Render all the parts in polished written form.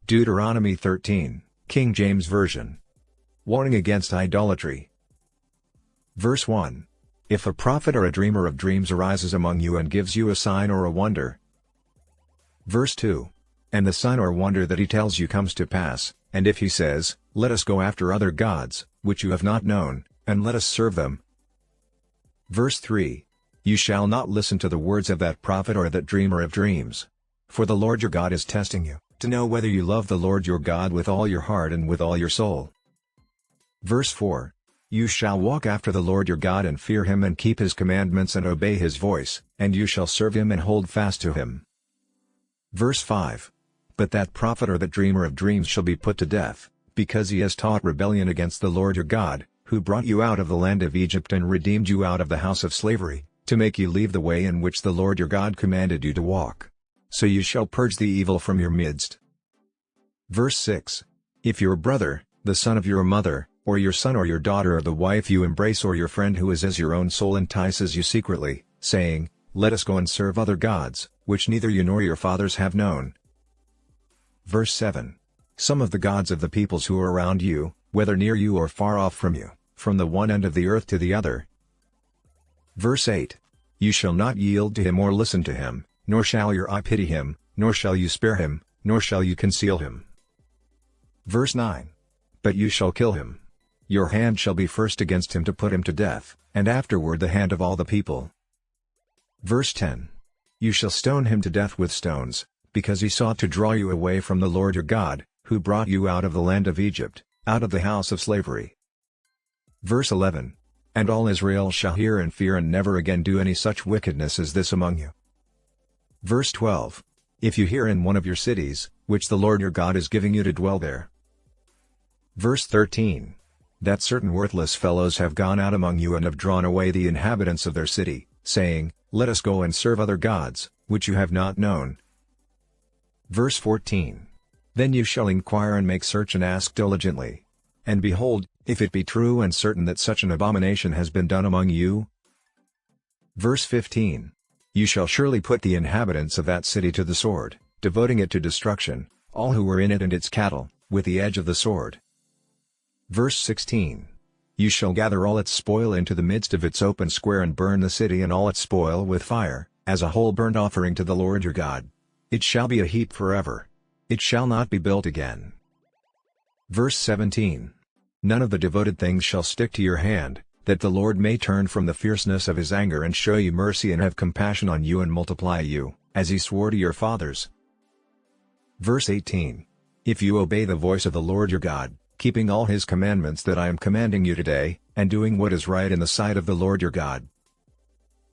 Deuteronomy 13, King James Version. Warning against idolatry. Verse 1. If a prophet or a dreamer of dreams arises among you and gives you a sign or a wonder. Verse 2. And the sign or wonder that he tells you comes to pass, and if he says, Let us go after other gods, which you have not known, and let us serve them. Verse 3. You shall not listen to the words of that prophet or that dreamer of dreams. For the Lord your God is testing you, to know whether you love the Lord your God with all your heart and with all your soul. Verse 4. You shall walk after the Lord your God and fear him and keep his commandments and obey his voice, and you shall serve him and hold fast to him. Verse 5. But that prophet or that dreamer of dreams shall be put to death, because he has taught rebellion against the Lord your God, who brought you out of the land of Egypt and redeemed you out of the house of slavery, to make you leave the way in which the Lord your God commanded you to walk. So you shall purge the evil from your midst. Verse 6. If your brother, the son of your mother, or your son or your daughter or the wife you embrace or your friend who is as your own soul entices you secretly, saying, Let us go and serve other gods, which neither you nor your fathers have known. Verse 7. Some of the gods of the peoples who are around you, whether near you or far off from you, from the one end of the earth to the other. Verse 8. You shall not yield to him or listen to him, nor shall your eye pity him, nor shall you spare him, nor shall you conceal him. Verse 9. But you shall kill him. Your hand shall be first against him to put him to death, and afterward the hand of all the people. Verse 10. You shall stone him to death with stones, because he sought to draw you away from the Lord your God, who brought you out of the land of Egypt, out of the house of slavery. Verse 11. And all Israel shall hear and fear and never again do any such wickedness as this among you. Verse 12. If you hear in one of your cities, which the Lord your God is giving you to dwell there. Verse 13. That certain worthless fellows have gone out among you and have drawn away the inhabitants of their city, saying, Let us go and serve other gods, which you have not known. Verse 14. Then you shall inquire and make search and ask diligently. And behold, if it be true and certain that such an abomination has been done among you. Verse 15. You shall surely put the inhabitants of that city to the sword, devoting it to destruction, all who were in it and its cattle, with the edge of the sword. Verse 16. You shall gather all its spoil into the midst of its open square and burn the city and all its spoil with fire, as a whole burnt offering to the Lord your God. It shall be a heap forever. It shall not be built again. Verse 17. None of the devoted things shall stick to your hand, that the Lord may turn from the fierceness of his anger and show you mercy and have compassion on you and multiply you, as he swore to your fathers. Verse 18. If you obey the voice of the Lord your God, keeping all his commandments that I am commanding you today, and doing what is right in the sight of the Lord your God.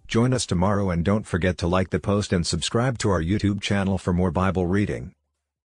Join us tomorrow and don't forget to like the post and subscribe to our YouTube channel for more Bible reading.